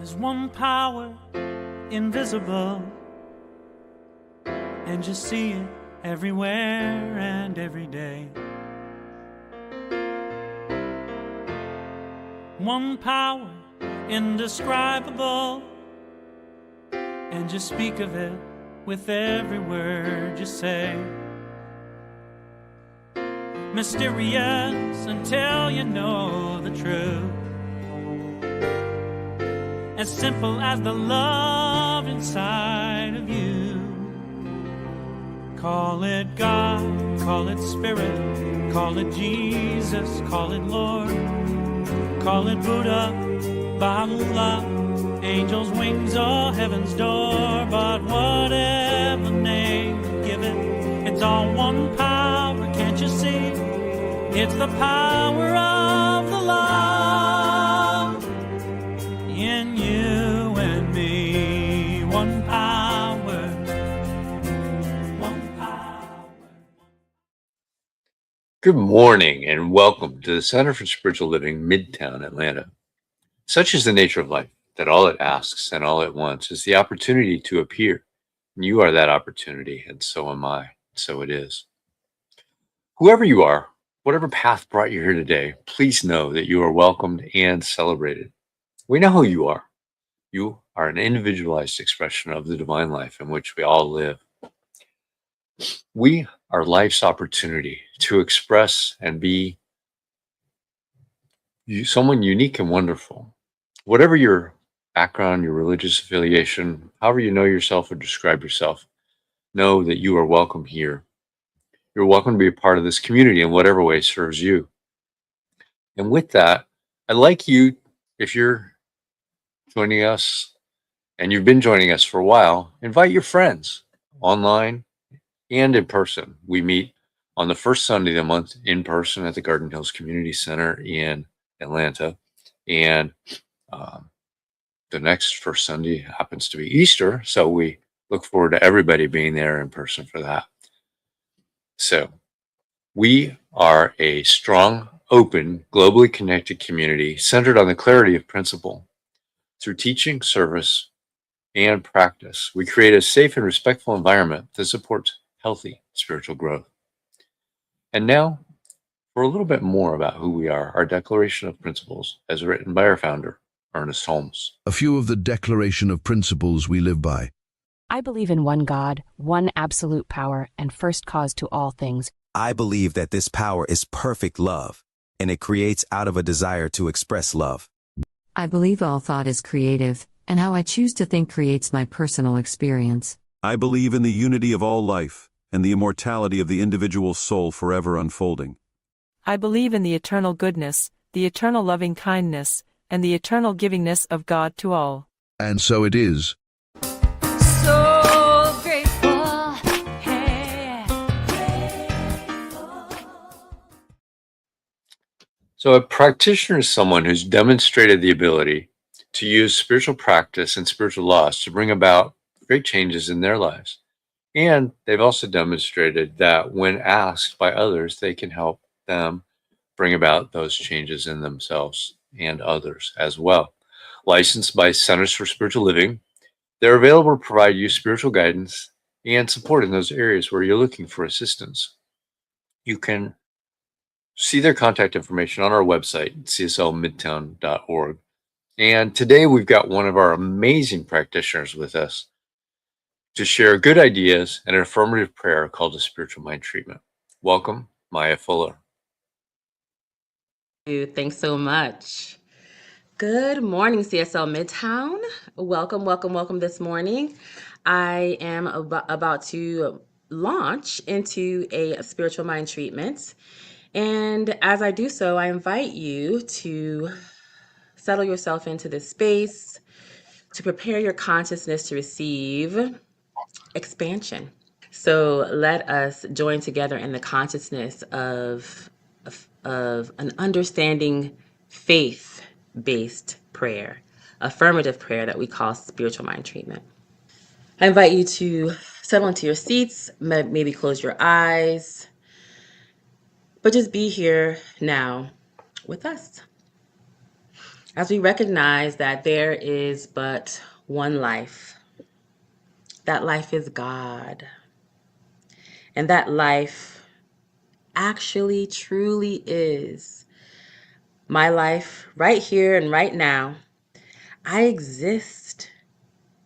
There's one power, invisible, and you see it everywhere and every day. One power, indescribable, and you speak of it with every word you say. Mysterious until you know the truth. As simple as the love inside of you. Call it God, call it Spirit, call it Jesus, call it Lord, call it Buddha, Baha'u'llah, angels' wings or heaven's door. But whatever name you give it, it's all one power, can't you see? It's the power of the love in you and me. One power, one power. Good morning and welcome to the Center for Spiritual Living, Midtown, Atlanta. Such is the nature of life that all it asks and all it wants is the opportunity to appear. You are that opportunity, and so am I. So it is. Whoever you are, whatever path brought you here today, please know that you are welcomed and celebrated. We know who you are. You are an individualized expression of the divine life in which we all live. We are life's opportunity to express and be someone unique and wonderful. Whatever your background, your religious affiliation, however you know yourself or describe yourself, know that you are welcome here. You're welcome to be a part of this community in whatever way serves you. And with that, I'd like you, if you're joining us and you've been joining us for a while, invite your friends online and in person. We meet on the first Sunday of the month in person at the Garden Hills Community Center in Atlanta. And the next first Sunday happens to be Easter. So we look forward to everybody being there in person for that. So we are a strong, open, globally connected community centered on the clarity of principle. Through teaching, service, and practice, we create a safe and respectful environment that supports healthy spiritual growth. And now, for a little bit more about who we are, our Declaration of Principles, as written by our founder, Ernest Holmes. A few of the Declaration of Principles we live by. I believe in one God, one absolute power, and first cause to all things. I believe that this power is perfect love, and it creates out of a desire to express love. I believe all thought is creative, and how I choose to think creates my personal experience. I believe in the unity of all life, and the immortality of the individual soul forever unfolding. I believe in the eternal goodness, the eternal loving kindness, and the eternal givingness of God to all. And so it is. So grateful, So a practitioner is someone who's demonstrated the ability to use spiritual practice and spiritual laws to bring about great changes in their lives. And they've also demonstrated that when asked by others, they can help them bring about those changes in themselves and others as well. Licensed by Centers for Spiritual Living, they're available to provide you spiritual guidance and support in those areas where you're looking for assistance. You can see their contact information on our website, cslmidtown.org. And today we've got one of our amazing practitioners with us to share good ideas and an affirmative prayer called a spiritual mind treatment. Welcome, Maya Fuller. Thanks so much. Good morning, CSL Midtown. Welcome, welcome, welcome this morning. I am about to launch into a spiritual mind treatment. And as I do so, I invite you to settle yourself into this space, to prepare your consciousness to receive expansion. So let us join together in the consciousness of an understanding faith-based prayer, affirmative prayer that we call spiritual mind treatment. I invite you to settle into your seats, maybe close your eyes, but just be here now with us. As we recognize that there is but one life, that life is God, and that life actually truly is my life right here and right now. I exist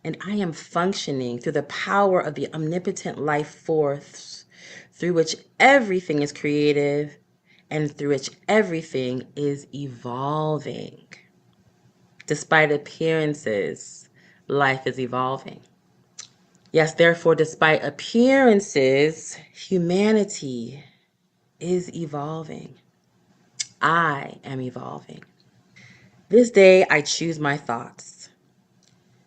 and I am functioning through the power of the omnipotent life force through which everything is creative and through which everything is evolving. Despite appearances, life is evolving. Yes, therefore, despite appearances, humanity is evolving. I am evolving. This day, I choose my thoughts,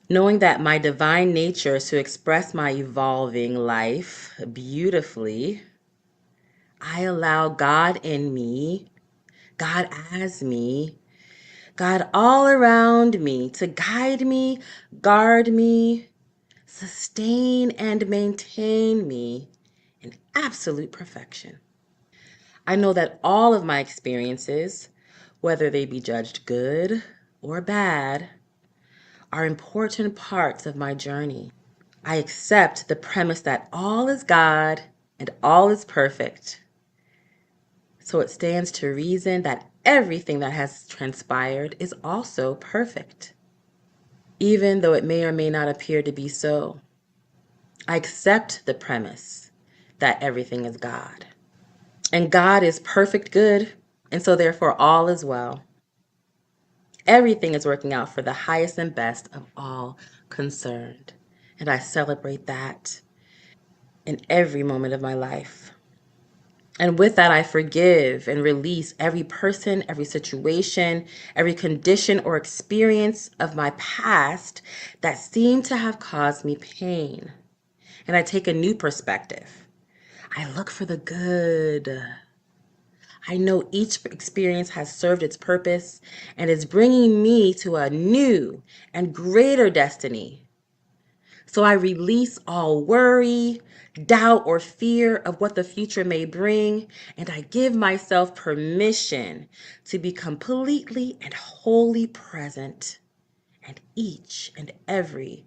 knowing that my divine nature is to express my evolving life beautifully. I allow God in me, God as me, God all around me to guide me, guard me, sustain and maintain me in absolute perfection. I know that all of my experiences, whether they be judged good or bad, are important parts of my journey. I accept the premise that all is God and all is perfect. So it stands to reason that everything that has transpired is also perfect, even though it may or may not appear to be so. I accept the premise that everything is God. And God is perfect good, and so therefore all is well. Everything is working out for the highest and best of all concerned. And I celebrate that in every moment of my life. And with that, I forgive and release every person, every situation, every condition or experience of my past that seemed to have caused me pain. And I take a new perspective. I look for the good. I know each experience has served its purpose and is bringing me to a new and greater destiny. So I release all worry, doubt, or fear of what the future may bring, and I give myself permission to be completely and wholly present at each and every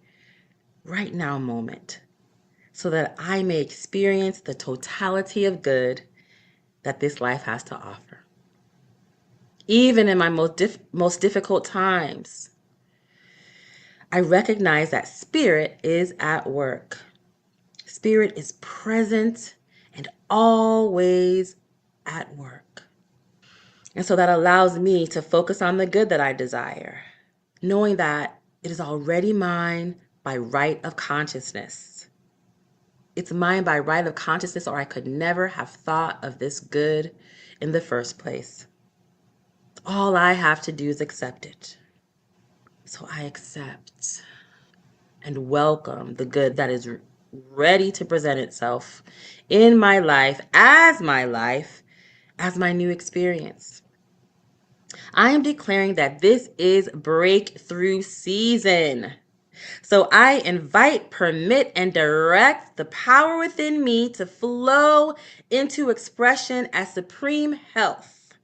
right now moment, so that I may experience the totality of good that this life has to offer. Even in my most difficult times, I recognize that spirit is at work. Spirit is present and always at work. And so that allows me to focus on the good that I desire, knowing that it is already mine by right of consciousness. It's mine by right of consciousness, or I could never have thought of this good in the first place. All I have to do is accept it. So I accept and welcome the good that is ready to present itself in my life, as my new experience. I am declaring that this is breakthrough season. So I invite, permit, and direct the power within me to flow into expression as supreme health.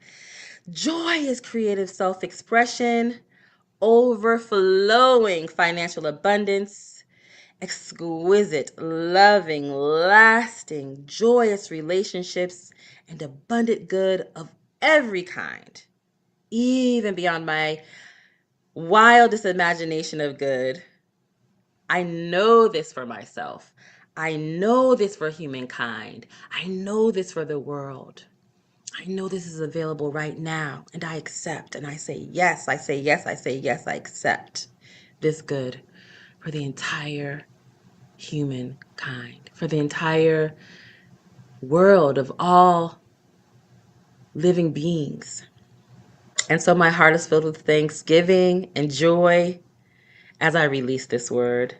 Joy is creative self-expression, overflowing financial abundance, exquisite, loving, lasting, joyous relationships, and abundant good of every kind, even beyond my wildest imagination of good. I know this for myself. I know this for humankind. I know this for the world. I know this is available right now, and I accept, and I say yes, I say yes, I say yes, I accept this good for the entire humankind, for the entire world of all living beings. And so my heart is filled with thanksgiving and joy as I release this word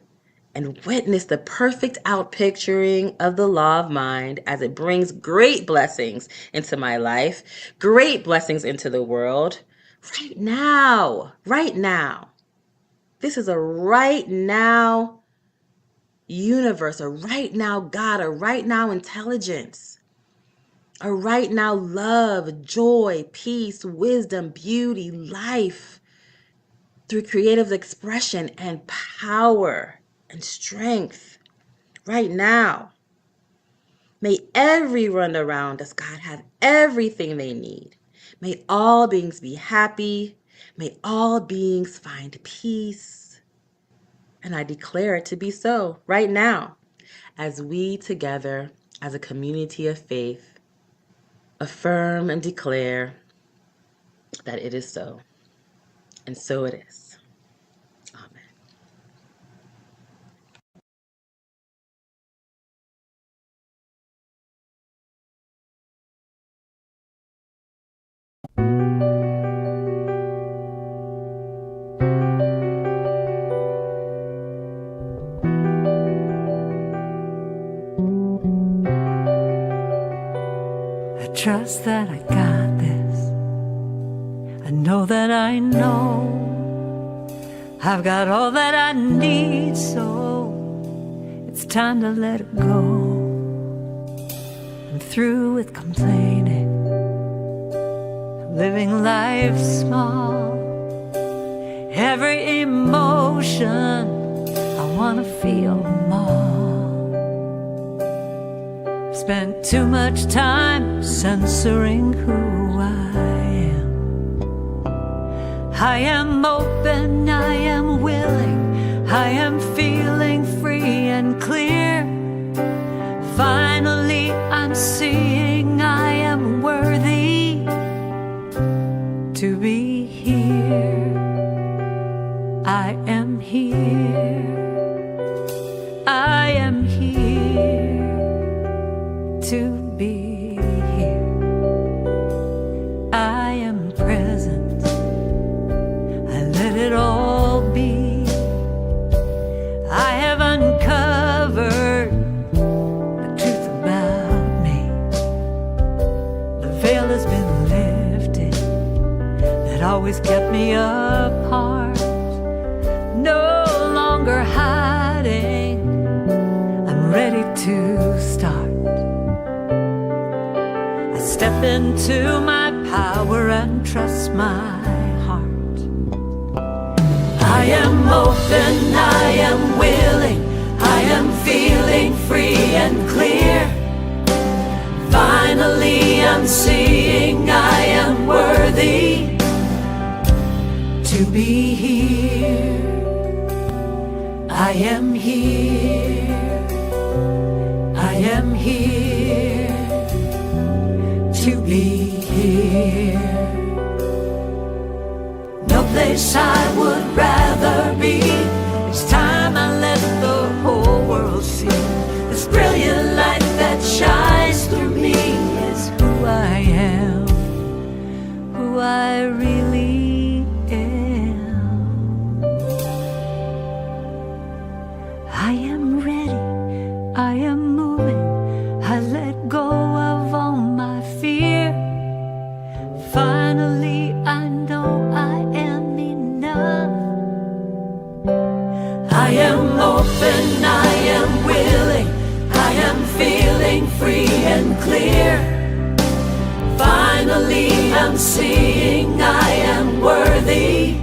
and witness the perfect outpicturing of the law of mind as it brings great blessings into my life, great blessings into the world, right now, right now. This is a right now universe, a right now God, a right now intelligence, a right now love, joy, peace, wisdom, beauty, life, through creative expression and power and strength right now. May everyone around us, God, have everything they need. May all beings be happy. May all beings find peace. And I declare it to be so right now, as we together, as a community of faith, affirm and declare that it is so. And so it is. Amen. I trust that I got this. I know that I know I've got all that I need, so it's time to let it go. I'm through with complaining, living life small. Every emotion, I wanna feel them all. Spent too much time censoring who I am. I am open, I am willing, I am feeling free and clear. Finally, I'm seeing I am worthy to be here. I am here. I am here to be here. I am present. I let it all be. I have uncovered the truth about me. The veil has been lifted that always kept me apart. No longer hiding, I'm ready to start. I step into my power and trust my heart. I am open, I am willing, I am feeling free and clear. Finally, I'm seeing I am worthy to be here. I am here. I am here to be here. No place I would rather be. It's time I let the whole world see this brilliant light that shines through me is who I am, who I really am. I am ready, I am moving, I let go of all my fear. Finally, I know I am enough. I am open, I am willing, I am feeling free and clear. Finally, I'm seeing I am worthy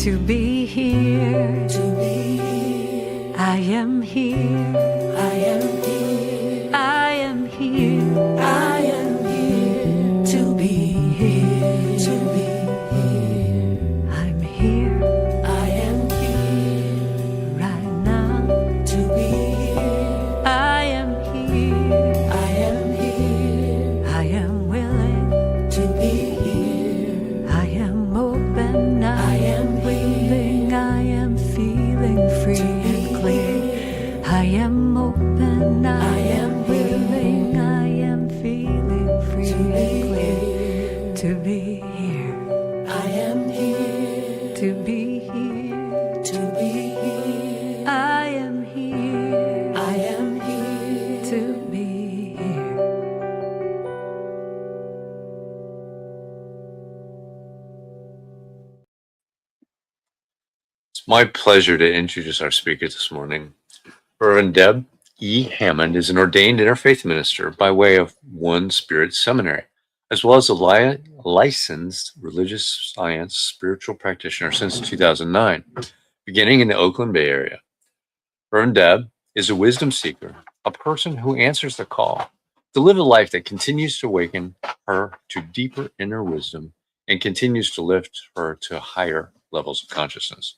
to be here. To be here. I am here. I am here. I am here. I am here to be here. To be here. I'm here. I am here right now to be here. I am here. I am here. I am willing to be here. I am open. I am willing. I am feeling free and clear. I am open. I am willing. I am feeling free and clear to be here. I am here to be here. To be here. I am here. I am here to be here. It's my pleasure to introduce our speaker this morning. Reverend Deb E. Hammond is an ordained interfaith minister by way of One Spirit Seminary, as well as a licensed religious science spiritual practitioner since 2009, beginning in the Oakland Bay Area. Reverend Deb is a wisdom seeker, a person who answers the call to live a life that continues to awaken her to deeper inner wisdom and continues to lift her to higher levels of consciousness.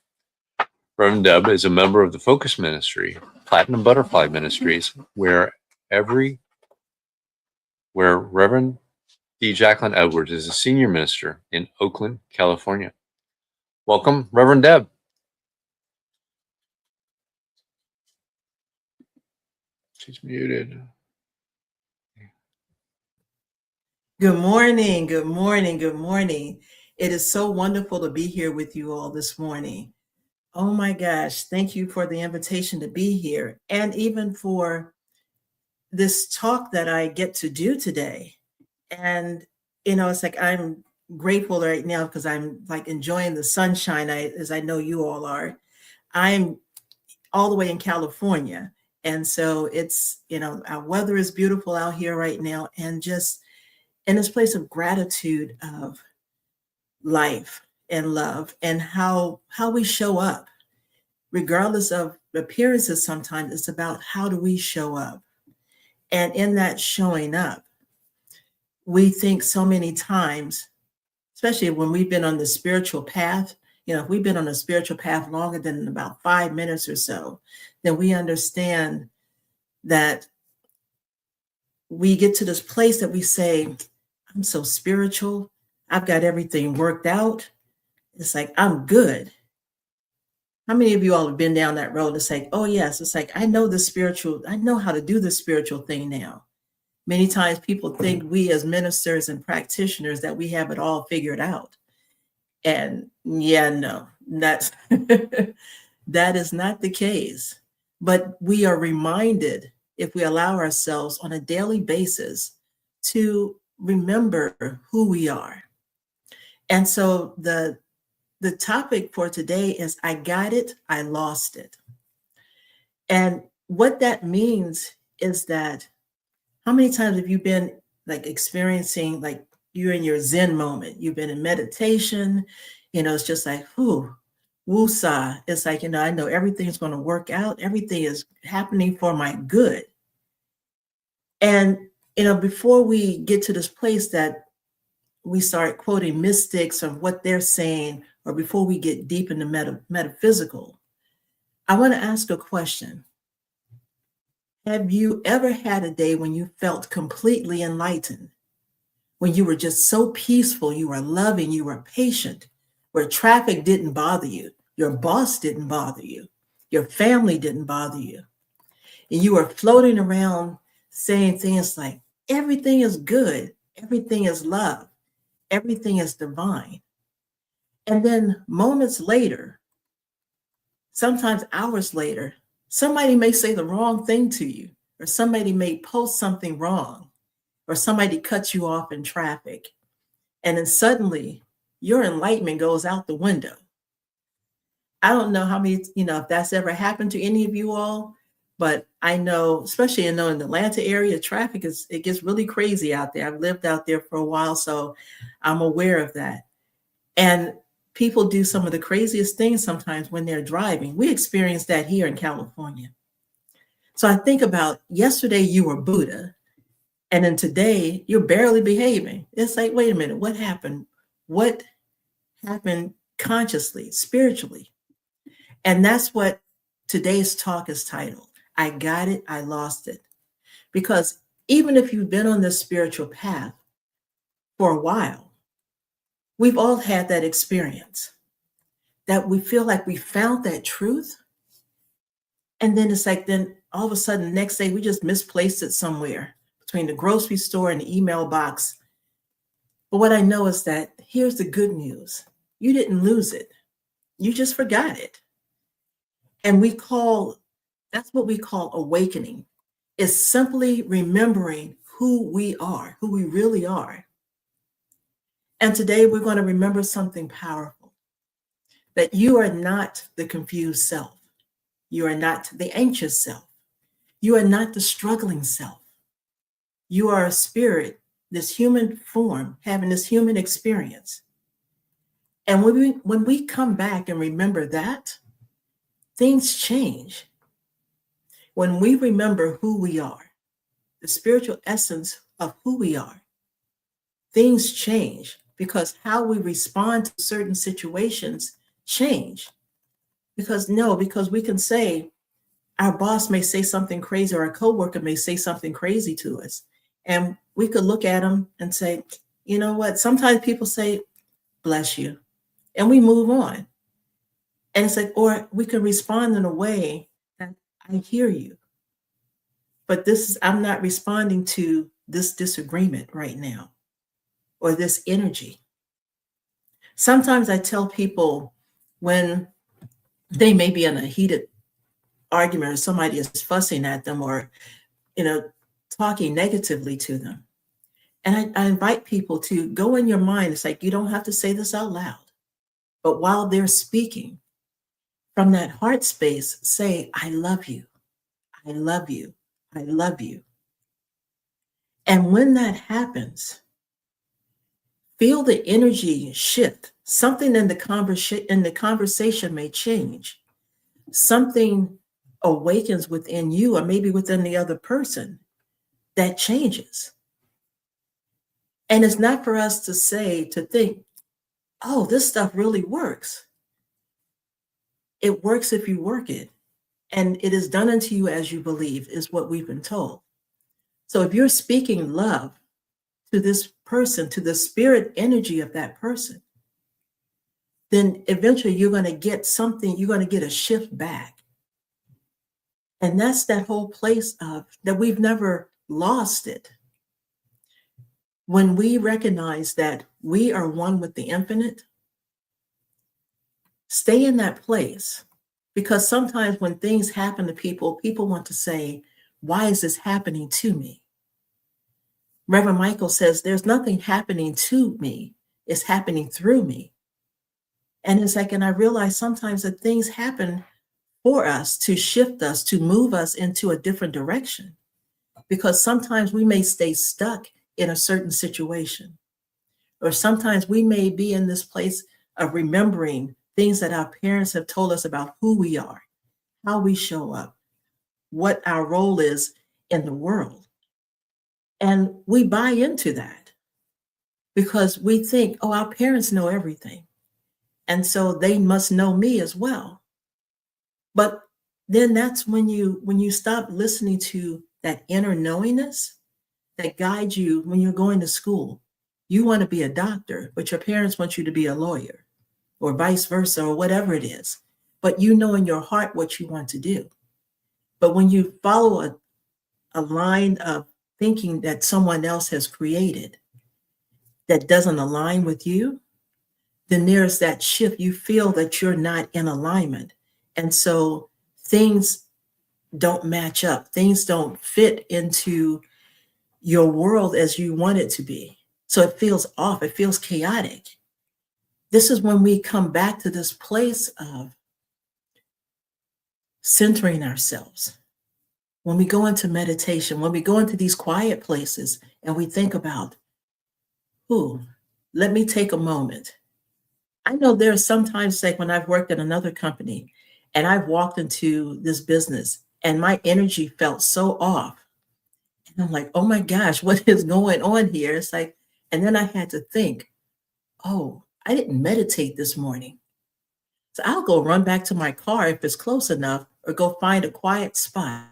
Reverend Deb is a member of the Focus Ministry, Platinum Butterfly Ministries, where Reverend D. Jacqueline Edwards is a senior minister in Oakland, California. Welcome, Reverend Deb. She's muted. Good morning, good morning, good morning. It is so wonderful to be here with you all this morning. Oh my gosh, thank you for the invitation to be here and even for this talk that I get to do today. And, it's like I'm grateful right now because I'm like enjoying the sunshine, as I know you all are. I'm all the way in California. And so it's, our weather is beautiful out here right now, and just in this place of gratitude of life and love and how we show up, regardless of appearances. Sometimes it's about how do we show up. And in that showing up, we think so many times, especially when we've been on the spiritual path, if we've been on a spiritual path longer than about 5 minutes or so, then we understand that we get to this place that we say, I'm so spiritual. I've got everything worked out. It's like, I'm good. How many of you all have been down that road and say, oh yes, it's like, I know how to do the spiritual thing now. Many times people think we as ministers and practitioners that we have it all figured out. And yeah, no, that is not the case. But we are reminded, if we allow ourselves on a daily basis, to remember who we are. And so the topic for today is I got it, I lost it. And what that means is that how many times have you been like experiencing, like you're in your Zen moment, you've been in meditation, it's just like, woosah. It's like, I know everything's going to work out. Everything is happening for my good. And before we get to this place that we start quoting mystics of what they're saying, or before we get deep into metaphysical, I want to ask a question. Have you ever had a day when you felt completely enlightened? When you were just so peaceful, you were loving, you were patient, where traffic didn't bother you, your boss didn't bother you, your family didn't bother you, and you were floating around saying things like, everything is good, everything is love, everything is divine. And then moments later, sometimes hours later, somebody may say the wrong thing to you, or somebody may post something wrong, or somebody cuts you off in traffic. And then suddenly your enlightenment goes out the window. I don't know how many, if that's ever happened to any of you all, but I know, especially in the Atlanta area, traffic it gets really crazy out there. I've lived out there for a while, so I'm aware of that. And people do some of the craziest things sometimes when they're driving. We experience that here in California. So I think about yesterday you were Buddha, and then today you're barely behaving. It's like, wait a minute, what happened? What happened consciously, spiritually? And that's what today's talk is titled. I got it, I lost it. Because even if you've been on this spiritual path for a while, we've all had that experience that we feel like we found that truth. And then it's like, then all of a sudden, the next day, we just misplaced it somewhere between the grocery store and the email box. But what I know is that here's the good news. You didn't lose it. You just forgot it. And that's what we call awakening. It's simply remembering who we are, who we really are. And today we're going to remember something powerful, that you are not the confused self. You are not the anxious self. You are not the struggling self. You are a spirit this human form, having this human experience. And when we come back and remember that, things change. When we remember who we are, the spiritual essence of who we are, things change because how we respond to certain situations change. Because we can say, our boss may say something crazy, or our coworker may say something crazy to us. And we could look at them and say, you know what? Sometimes people say, bless you. And we move on. And it's like, or we can respond in a way that I hear you. But I'm not responding to this disagreement right now, or this energy. Sometimes I tell people when they may be in a heated argument, or somebody is fussing at them, or, talking negatively to them. And I invite people to go in your mind. It's like, you don't have to say this out loud, but while they're speaking from that heart space, say, I love you. I love you. I love you. And when that happens, feel the energy shift. Something in the conversation may change. Something awakens within you, or maybe within the other person, that changes. And it's not for us to think, oh, this stuff really works. It works if you work it. And it is done unto you as you believe, is what we've been told. So if you're speaking love to this person, to the spirit energy of that person, then eventually you're going to get something, you're going to get a shift back. And that's that whole place of that we've never lost it. When we recognize that we are one with the infinite, stay in that place. Because sometimes when things happen to people, people want to say, why is this happening to me? Reverend Michael says, there's nothing happening to me. It's happening through me. And it's like, and I realize sometimes that things happen for us to shift us, to move us into a different direction. Because sometimes we may stay stuck in a certain situation. Or sometimes we may be in this place of remembering things that our parents have told us about who we are, how we show up, what our role is in the world. And we buy into that because we think, oh, our parents know everything. And so they must know me as well. But then that's when you stop listening to that inner knowingness that guides you when you're going to school. You want to be a doctor, but your parents want you to be a lawyer, or vice versa, or whatever it is. But you know in your heart what you want to do. But when you follow a line of thinking that someone else has created that doesn't align with you, then there's that shift. You feel that you're not in alignment. And so things don't match up. Things don't fit into your world as you want it to be. So it feels off. It feels chaotic. This is when we come back to this place of centering ourselves. When we go into meditation, when we go into these quiet places and we think about, let me take a moment. I know there are sometimes, like when I've worked in another company and I've walked into this business and my energy felt so off. And I'm like, oh my gosh, what is going on here? It's like, and then I had to think, oh, I didn't meditate this morning. So I'll go run back to my car if it's close enough, or go find a quiet spot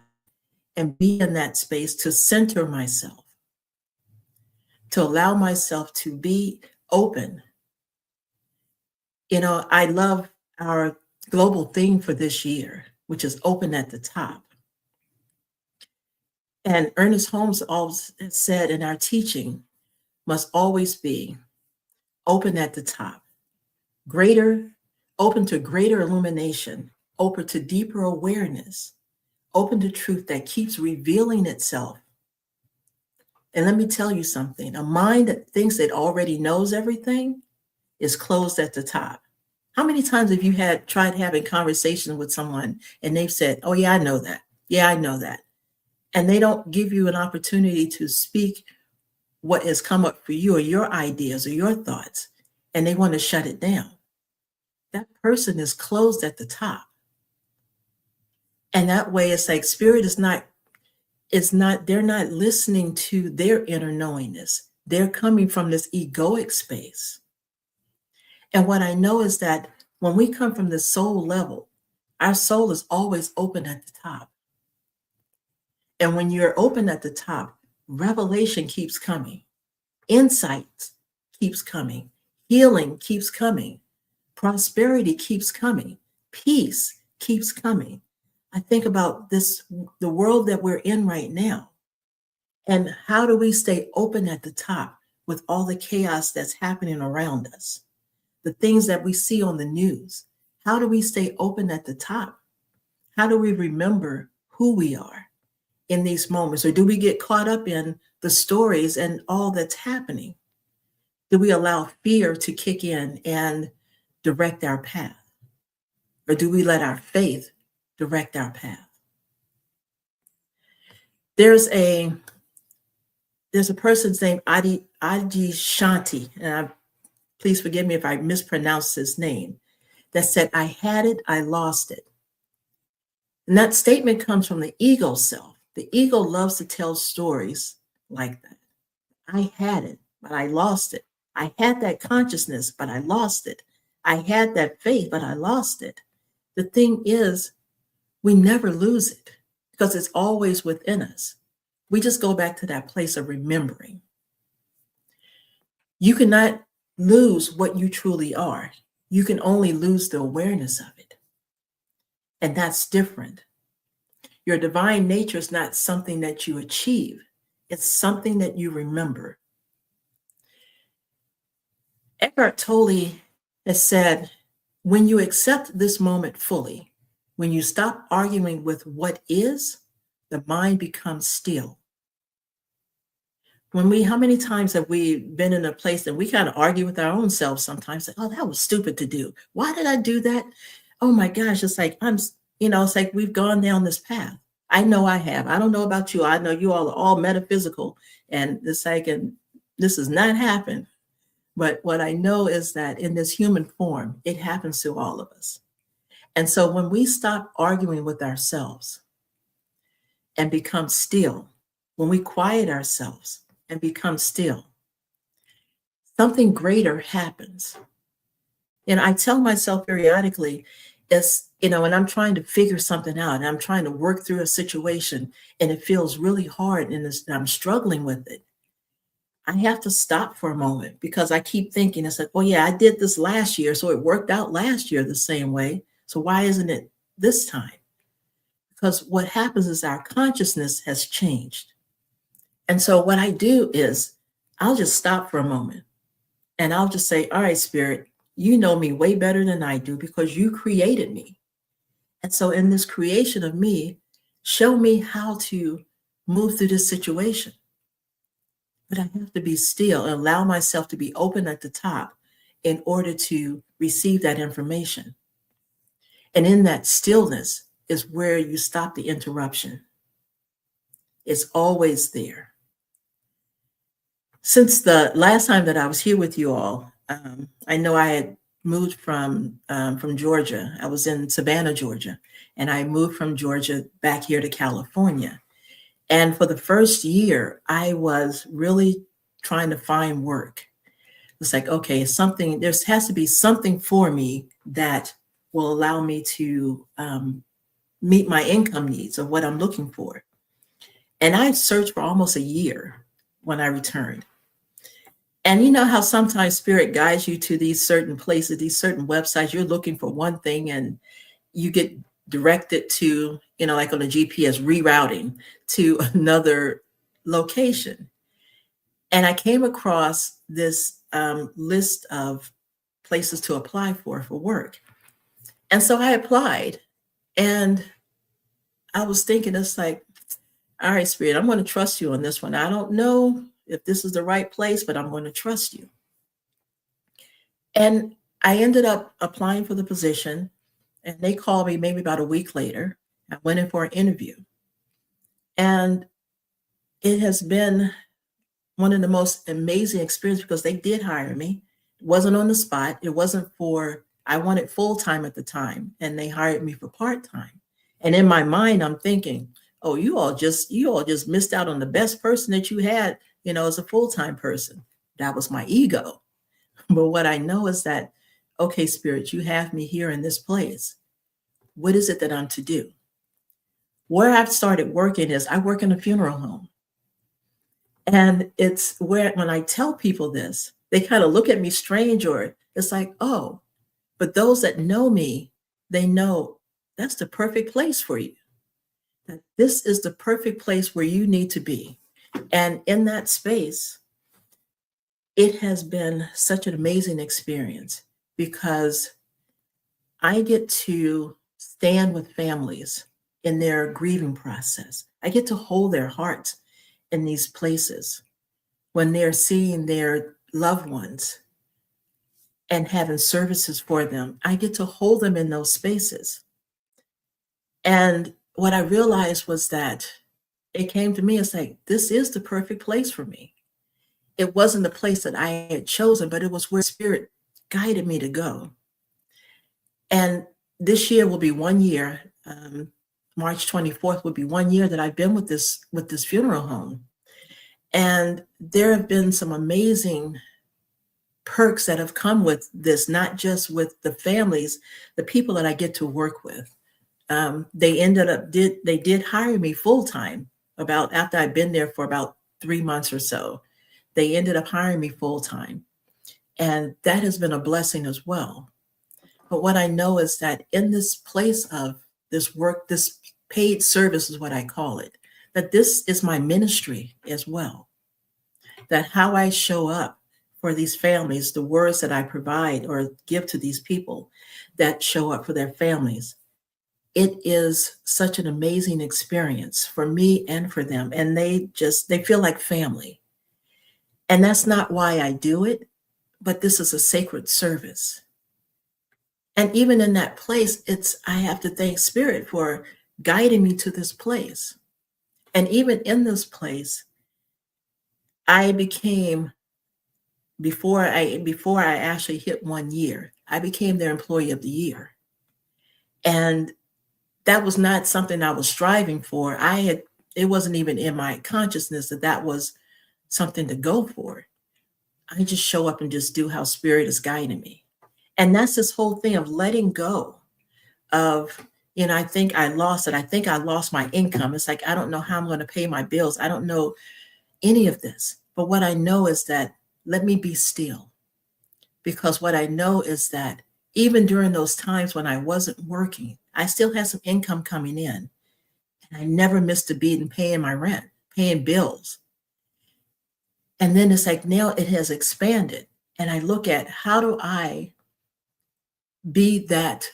and be in that space to center myself, to allow myself to be open. I love our global theme for this year, which is open at the top. And Ernest Holmes always said in our teaching must always be open at the top, open to greater illumination, open to deeper awareness, open to truth that keeps revealing itself. And let me tell you something, a mind that thinks it already knows everything is closed at the top. How many times have you tried having conversations with someone and they've said, oh yeah, I know that. Yeah, I know that. And they don't give you an opportunity to speak what has come up for you or your ideas or your thoughts, and they want to shut it down. That person is closed at the top. And that way it's like spirit is not, they're not listening to their inner knowingness. They're coming from this egoic space. And what I know is that when we come from the soul level, our soul is always open at the top. And when you're open at the top, revelation keeps coming, insight keeps coming, healing keeps coming, prosperity keeps coming, peace keeps coming. I think about the world that we're in right now. And how do we stay open at the top with all the chaos that's happening around us? The things that we see on the news. How do we stay open at the top? How do we remember who we are in these moments? Or do we get caught up in the stories and all that's happening? Do we allow fear to kick in and direct our path? Or do we let our faith direct our path? There's a person's name, Adi Shanti, and please forgive me if I mispronounce his name, that said, I had it, I lost it. And that statement comes from the ego self. The ego loves to tell stories like that. I had it, but I lost it. I had that consciousness, but I lost it. I had that faith, but I lost it. The thing is, we never lose it because it's always within us. We just go back to that place of remembering. You cannot lose what you truly are. You can only lose the awareness of it. And that's different. Your divine nature is not something that you achieve. It's something that you remember. Eckhart Tolle has said, when you accept this moment fully, when you stop arguing with what is, the mind becomes still. How many times have we been in a place that we kind of argue with our own selves sometimes? Like, oh, that was stupid to do. Why did I do that? Oh my gosh, it's like, it's like we've gone down this path. I know I have. I don't know about you. I know you all are all metaphysical and it's like, and this has not happened. But what I know is that in this human form, it happens to all of us. And so when we stop arguing with ourselves and become still, when we quiet ourselves and become still, something greater happens. And I tell myself periodically, when I'm trying to figure something out and I'm trying to work through a situation and it feels really hard and I'm struggling with it, I have to stop for a moment because I keep thinking, it's like, oh yeah, I did this last year, so it worked out last year the same way. So why isn't it this time? Because what happens is our consciousness has changed. And so what I do is I'll just stop for a moment and I'll just say, all right, Spirit, you know me way better than I do because you created me. And so in this creation of me, show me how to move through this situation. But I have to be still and allow myself to be open at the top in order to receive that information. And in that stillness is where you stop the interruption. It's always there. Since the last time that I was here with you all, I know I had moved from Georgia. I was in Savannah, Georgia, and I moved from Georgia back here to California. And for the first year, I was really trying to find work. It's like, okay, there has to be something for me that will allow me to meet my income needs of what I'm looking for. And I searched for almost a year when I returned. And you know how sometimes spirit guides you to these certain places, these certain websites, you're looking for one thing and you get directed to, like on a GPS, rerouting to another location. And I came across this list of places to apply for work. And so I applied and I was thinking, it's like, all right, Spirit, I'm going to trust you on this one. I don't know if this is the right place, but I'm going to trust you. And I ended up applying for the position and they called me maybe about a week later. I went in for an interview. And it has been one of the most amazing experiences because they did hire me. It wasn't on the spot. It wasn't for, I wanted full-time at the time, and they hired me for part-time. And in my mind, I'm thinking, oh, you all just missed out on the best person that you had, as a full-time person. That was my ego. But what I know is that, okay, Spirit, you have me here in this place. What is it that I'm to do? Where I've started working is I work in a funeral home. And it's where when I tell people this, they kind of look at me strange, or it's like, oh, but those that know me, they know that's the perfect place for you. That this is the perfect place where you need to be. And in that space, it has been such an amazing experience because I get to stand with families in their grieving process. I get to hold their hearts in these places when they're seeing their loved ones and having services for them. I get to hold them in those spaces. And what I realized was that it came to me, it's like, this is the perfect place for me. It wasn't the place that I had chosen, but it was where Spirit guided me to go. And this year will be 1 year. March 24th would be 1 year that I've been with this funeral home. And there have been some amazing perks that have come with this, not just with the families, the people that I get to work with. They did hire me full-time about after I'd been there for about 3 months or so. They ended up hiring me full-time. And that has been a blessing as well. But what I know is that in this place of this work, this paid service is what I call it, that this is my ministry as well. That how I show up for these families, the words that I provide or give to these people that show up for their families, it is such an amazing experience for me and for them. And they feel like family. And that's not why I do it, but this is a sacred service. And even in that place, I have to thank Spirit for guiding me to this place. And even in this place, I became, before I actually hit 1 year, I became their employee of the year. And that was not something I was striving for. It wasn't even in my consciousness that was something to go for. I just show up and just do how Spirit is guiding me. And that's this whole thing of letting go of, I think I lost it. I think I lost my income. It's like, I don't know how I'm going to pay my bills. I don't know any of this. But what I know is that let me be still. Because what I know is that even during those times when I wasn't working, I still had some income coming in. And I never missed a beat in paying my rent, paying bills. And then it's like now it has expanded. And I look at how do I be that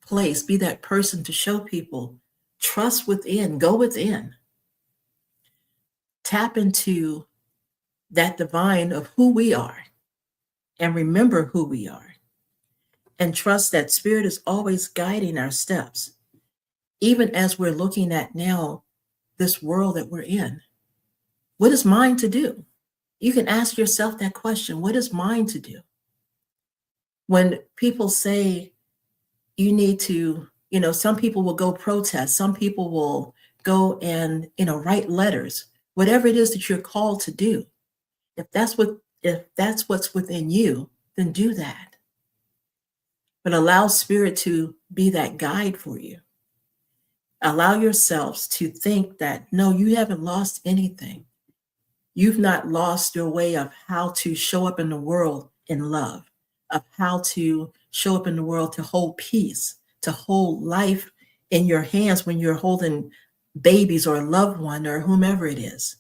place, be that person to show people trust within, go within, tap into that divine of who we are and remember who we are and trust that Spirit is always guiding our steps, even as we're looking at now this world that we're in. What is mine to do? You can ask yourself that question. What is mine to do? When people say you need to, some people will go protest, some people will go and, write letters, whatever it is that you're called to do. If that's what's within you, then do that. But allow Spirit to be that guide for you. Allow yourselves to think that, no, you haven't lost anything. You've not lost your way of how to show up in the world in love, of how to show up in the world to hold peace, to hold life in your hands when you're holding babies or a loved one or whomever it is.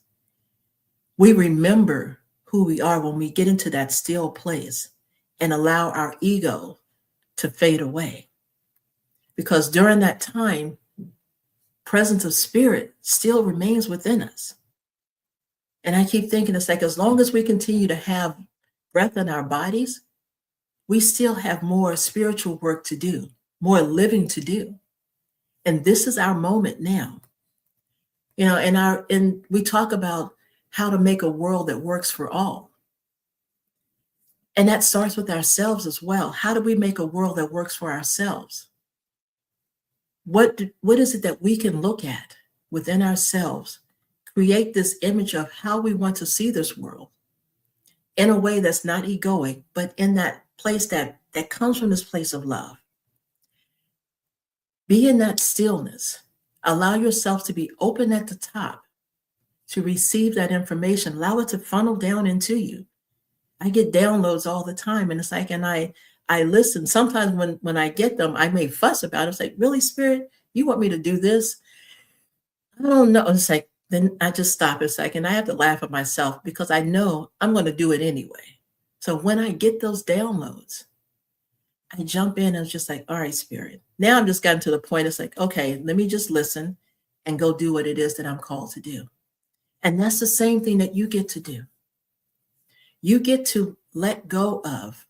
We remember who we are when we get into that still place and allow our ego to fade away. Because during that time, presence of Spirit still remains within us. And I keep thinking, it's like, as long as we continue to have breath in our bodies, we still have more spiritual work to do, more living to do. And this is our moment now. And we talk about how to make a world that works for all. And that starts with ourselves as well. How do we make a world that works for ourselves? What is it that we can look at within ourselves, create this image of how we want to see this world in a way that's not egoic, but in that place that comes from this place of love? Be in that stillness. Allow yourself to be open at the top to receive that information. Allow it to funnel down into you. I get downloads all the time, and it's like, and I listen. Sometimes when I get them, I may fuss about it. It's like, really, Spirit, you want me to do this? I don't know. It's like, then I just stop. It's like, and I have to laugh at myself because I know I'm going to do it anyway. So when I get those downloads, I jump in and it's just like, all right, Spirit. Now I'm just gotten to the point. It's like, okay, let me just listen and go do what it is that I'm called to do. And that's the same thing that you get to do. You get to let go of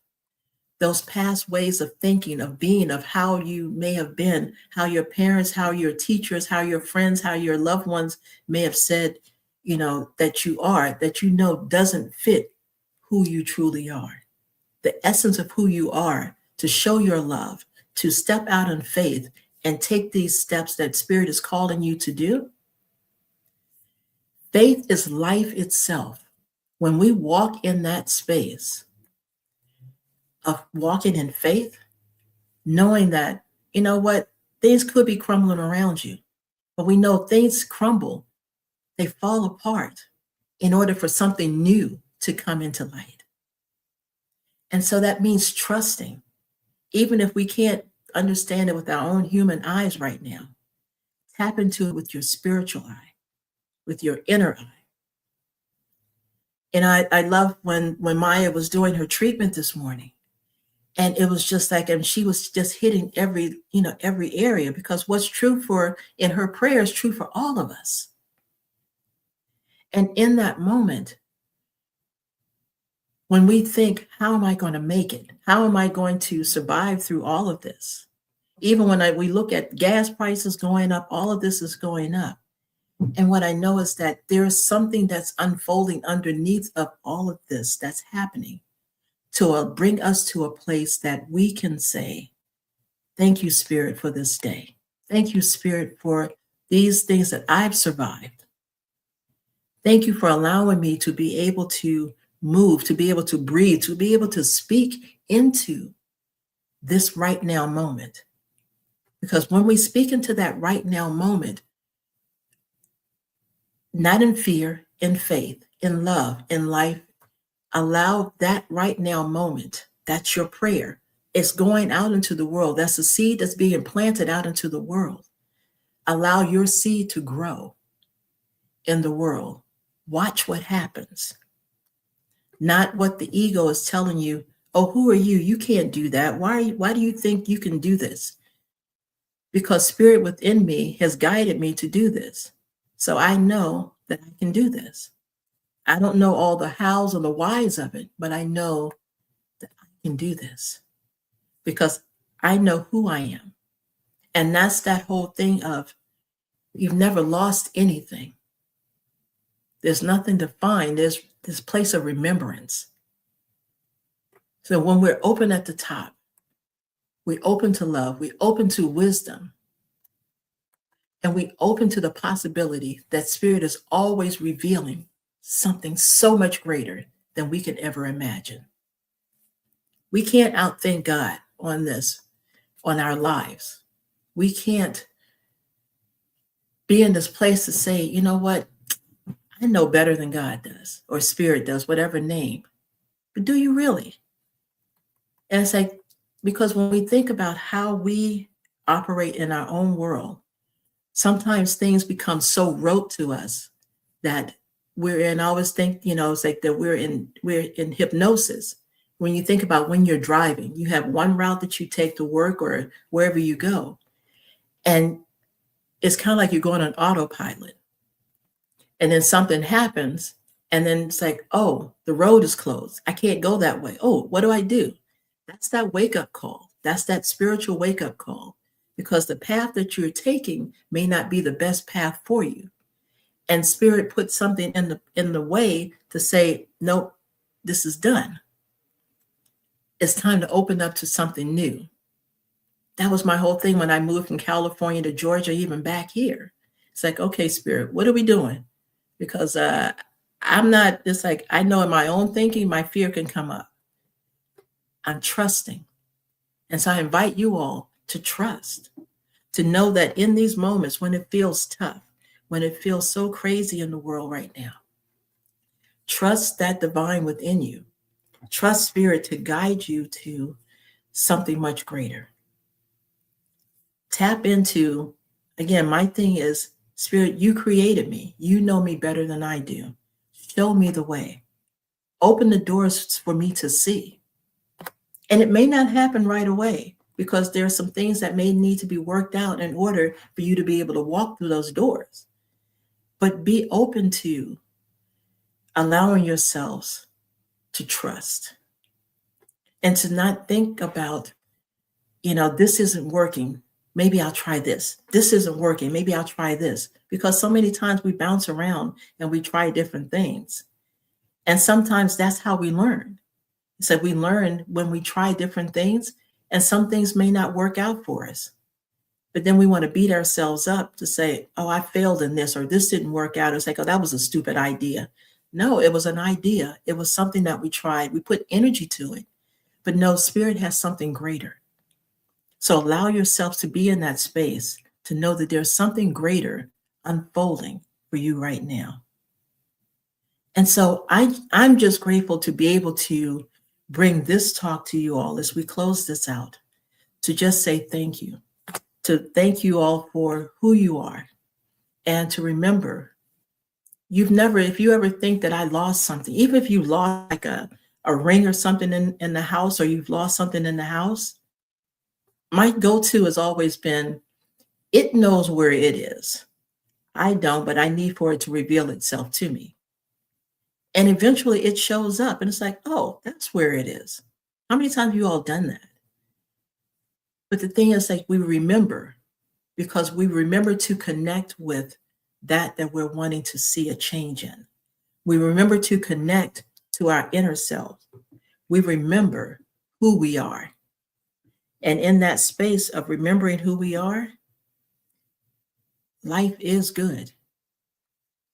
those past ways of thinking, of being, of how you may have been, how your parents, how your teachers, how your friends, how your loved ones may have said, that you are, that doesn't fit who you truly are. The essence of who you are, to show your love, to step out in faith and take these steps that Spirit is calling you to do. Faith is life itself. When we walk in that space of walking in faith, knowing that, things could be crumbling around you, but we know things crumble, they fall apart in order for something new to come into light. And so that means trusting, even if we can't understand it with our own human eyes right now. Tap into it with your spiritual eye, with your inner eye. And I love when Maya was doing her treatment this morning, and it was just like, and she was just hitting every area, because what's true in her prayer is true for all of us. And in that moment, when we think, how am I going to make it? How am I going to survive through all of this? Even when we look at gas prices going up, all of this is going up. And what I know is that there is something that's unfolding underneath of all of this that's happening to bring us to a place that we can say, thank you, Spirit, for this day. Thank you, Spirit, for these things that I've survived. Thank you for allowing me to be able to move, to be able to breathe, to be able to speak into this right now moment. Because when we speak into that right now moment, not in fear, in faith, in love, in life, allow that right now moment. That's your prayer. It's going out into the world. That's a seed that's being planted out into the world. Allow your seed to grow in the world. Watch what happens. Not what the ego is telling you. Oh, who are you? You can't do that. Why do you think you can do this? Because Spirit within me has guided me to do this. So I know that I can do this. I don't know all the hows and the whys of it, but I know that I can do this because I know who I am. And that's that whole thing of you've never lost anything. There's nothing to find. There's this place of remembrance. So when we're open at the top, we open to love, we open to wisdom, and we open to the possibility that Spirit is always revealing something so much greater than we can ever imagine. We can't outthink God on this, on our lives. We can't be in this place to say, you know what? I know better than God does, or Spirit does, whatever name. But do you really? And it's like, because when we think about how we operate in our own world, sometimes things become so rote to us that we're in, I always think, it's like that we're in hypnosis. When you think about when you're driving, you have one route that you take to work or wherever you go. And it's kind of like you're going on autopilot. And then something happens, and then it's like, oh, the road is closed. I can't go that way. Oh, what do I do? That's that wake-up call. That's that spiritual wake-up call. Because the path that you're taking may not be the best path for you. And Spirit put something in the way to say, nope, this is done. It's time to open up to something new. That was my whole thing when I moved from California to Georgia, even back here. It's like, okay, Spirit, what are we doing? Because I'm not, it's like, I know in my own thinking, my fear can come up. I'm trusting. And so I invite you all to trust, to know that in these moments when it feels tough, when it feels so crazy in the world right now, trust that divine within you. Trust Spirit to guide you to something much greater. Tap into, again, my thing is, Spirit, you created me. You know me better than I do. Show me the way. Open the doors for me to see. And it may not happen right away because there are some things that may need to be worked out in order for you to be able to walk through those doors. But be open to allowing yourselves to trust and to not think about, this isn't working. Maybe I'll try this. This isn't working. Maybe I'll try this. Because so many times we bounce around and we try different things. And sometimes that's how we learn. So we learn when we try different things, and some things may not work out for us. But then we want to beat ourselves up to say, oh, I failed in this, or this didn't work out. It's like, oh, that was a stupid idea. No, it was an idea. It was something that we tried. We put energy to it. But no, Spirit has something greater. So allow yourself to be in that space to know that there's something greater unfolding for you right now. And so I'm just grateful to be able to bring this talk to you all as we close this out, to just say thank you, to thank you all for who you are, and to remember, if you ever think that I lost something, even if you lost like a ring or something in the house, or you've lost something in the house, my go-to has always been, it knows where it is. I don't, but I need for it to reveal itself to me. And eventually it shows up and it's like, oh, that's where it is. How many times have you all done that? But the thing is, like, we remember, because we remember to connect with that we're wanting to see a change in. We remember to connect to our inner self. We remember who we are. And in that space of remembering who we are, life is good,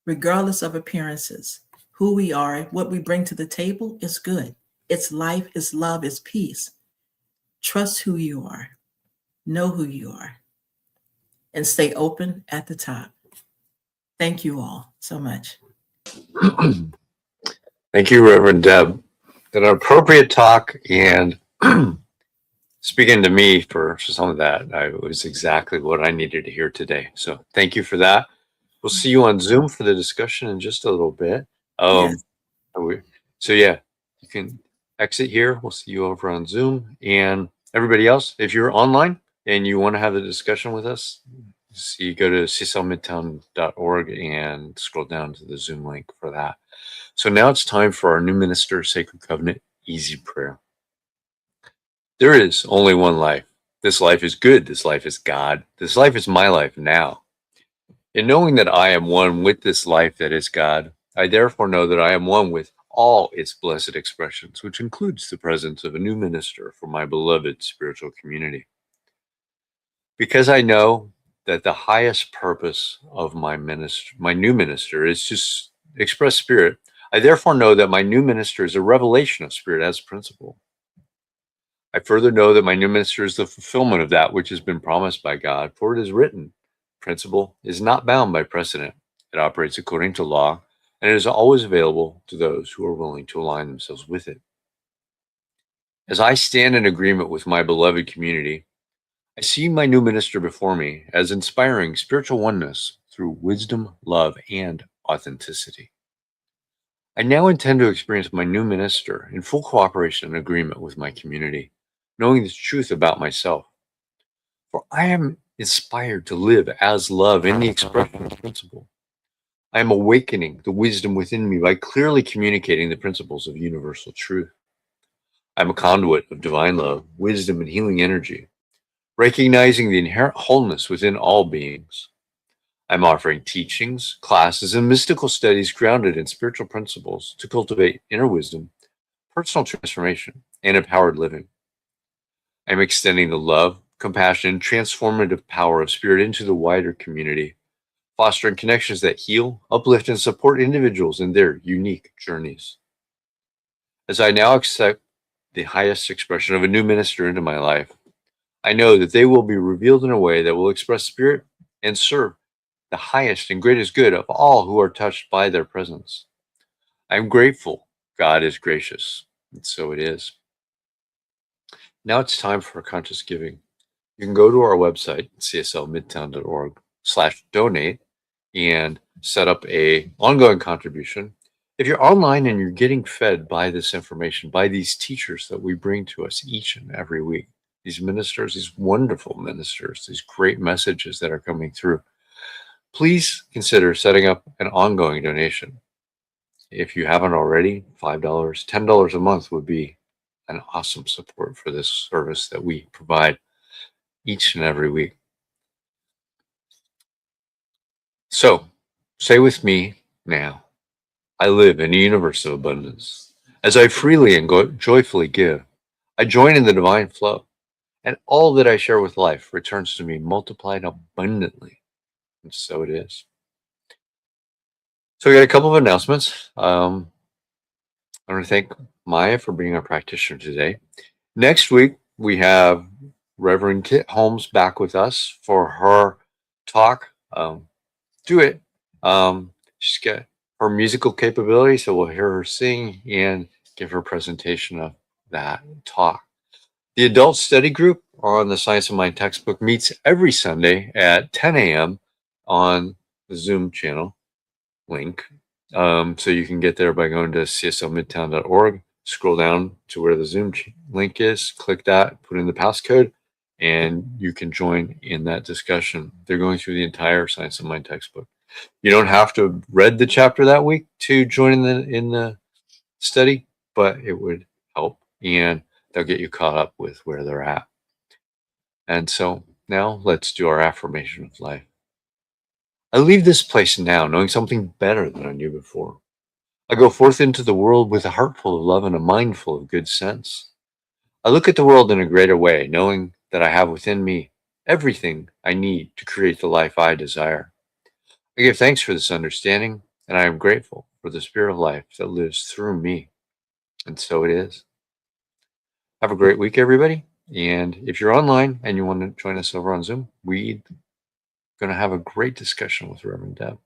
regardless of appearances. Who we are, what we bring to the table is good. It's life, it's love, it's peace. Trust who you are. Know who you are. And stay open at the top. Thank you all so much. Thank you, Reverend Deb. An appropriate talk, and speaking to me for some of that, it was exactly what I needed to hear today. So thank you for that. We'll see you on Zoom for the discussion in just a little bit. Yes. So yeah, you can exit here. We'll see you over on Zoom. And everybody else, if you're online and you want to have the discussion with us, you go to cslmidtown.org and scroll down to the Zoom link for that. So now it's time for our new minister, Sacred Covenant Easy Prayer. There is only one life. This life is good. This life is God. This life is my life now. In knowing that I am one with this life that is God, I therefore know that I am one with all its blessed expressions, which includes the presence of a new minister for my beloved spiritual community. Because I know that the highest purpose of my new minister is to express Spirit, I therefore know that my new minister is a revelation of Spirit as principle. I further know that my new minister is the fulfillment of that which has been promised by God, for it is written, principle is not bound by precedent. It operates according to law, and it is always available to those who are willing to align themselves with it. As I stand in agreement with my beloved community, I see my new minister before me as inspiring spiritual oneness through wisdom, love, and authenticity. I now intend to experience my new minister in full cooperation and agreement with my community, knowing the truth about myself. For I am inspired to live as love in the expression of principle. I am awakening the wisdom within me by clearly communicating the principles of universal truth. I am a conduit of divine love, wisdom, and healing energy, recognizing the inherent wholeness within all beings. I'm offering teachings, classes, and mystical studies grounded in spiritual principles to cultivate inner wisdom, personal transformation, and empowered living. I'm extending the love, compassion, and transformative power of spirit into the wider community, fostering connections that heal, uplift, and support individuals in their unique journeys. As I now accept the highest expression of a new minister into my life, I know that they will be revealed in a way that will express spirit and serve the highest and greatest good of all who are touched by their presence. I'm grateful God is gracious, and so it is. Now it's time for conscious giving. You can go to our website, cslmidtown.org/donate, and set up a ongoing contribution. If you're online and you're getting fed by this information, by these teachers that we bring to us each and every week, these ministers, these wonderful ministers, these great messages that are coming through, please consider setting up an ongoing donation. If you haven't already, $5, $10 a month would be an awesome support for this service that we provide each and every week. So, say with me now, I live in a universe of abundance. As I freely and joyfully give, I join in the divine flow, and all that I share with life returns to me multiplied abundantly. And so it is. So we got a couple of announcements. I want to thank Maya for being our practitioner today. Next week, we have Reverend Kit Holmes back with us for her talk. Do it. She's got her musical capability, so we'll hear her sing and give her a presentation of that talk. The adult study group on the Science of Mind textbook meets every Sunday at 10 a.m. on the Zoom channel link. So you can get there by going to cslmidtown.org, scroll down to where the Zoom link is, click that, put in the passcode, and you can join in that discussion. They're going through the entire Science of Mind textbook. You don't have to have read the chapter that week to join in the study, but it would help, and they'll get you caught up with where they're at. And so now let's do our affirmation of life. I leave this place now knowing something better than I knew before. I go forth into the world with a heart full of love and a mind full of good sense. I look at the world in a greater way, knowing that I have within me everything I need to create the life I desire. I give thanks for this understanding, and I am grateful for the spirit of life that lives through me. And so it is. Have a great week, everybody. And if you're online and you want to join us over on Zoom, we're going to have a great discussion with Reverend Deb.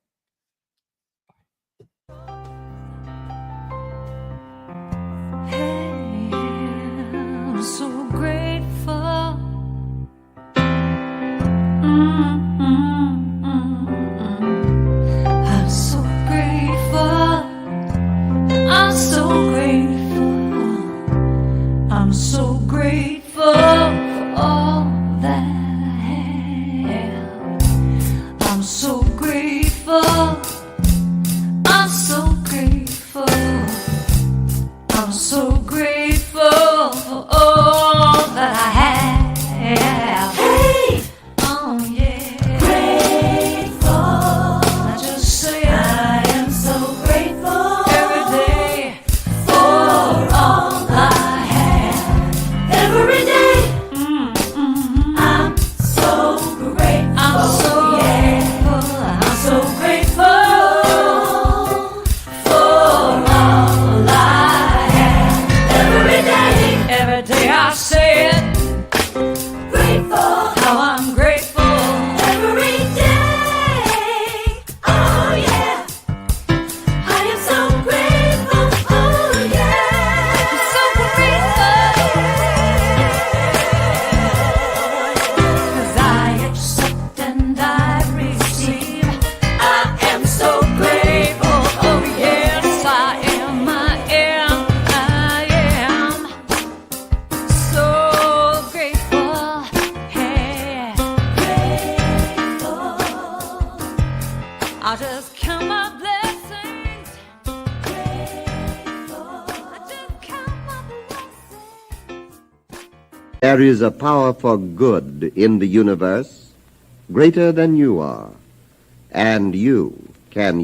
Hey, I'm so grateful. I'm so grateful. I'm so grateful. I'm so grateful for all that I have. I'm so grateful. I'm so grateful. I'm so grateful for all that I have. Hey! Oh yeah. Grateful. I just say I am so grateful every day for all I have. Every day. I'm so grateful. I'm so grateful. I'm so grateful for all I have. Every day I say it. Grateful. How I'm grateful. Every day. Oh yeah. I am so grateful. Oh yeah. I'm so grateful. 'Cause I accept and I receive. I am so grateful. Oh yes, I am. I am so grateful. Hey, grateful. I'll just count my blessings. Grateful. I just count my blessings. There is a power for good in the universe greater than you are. and you can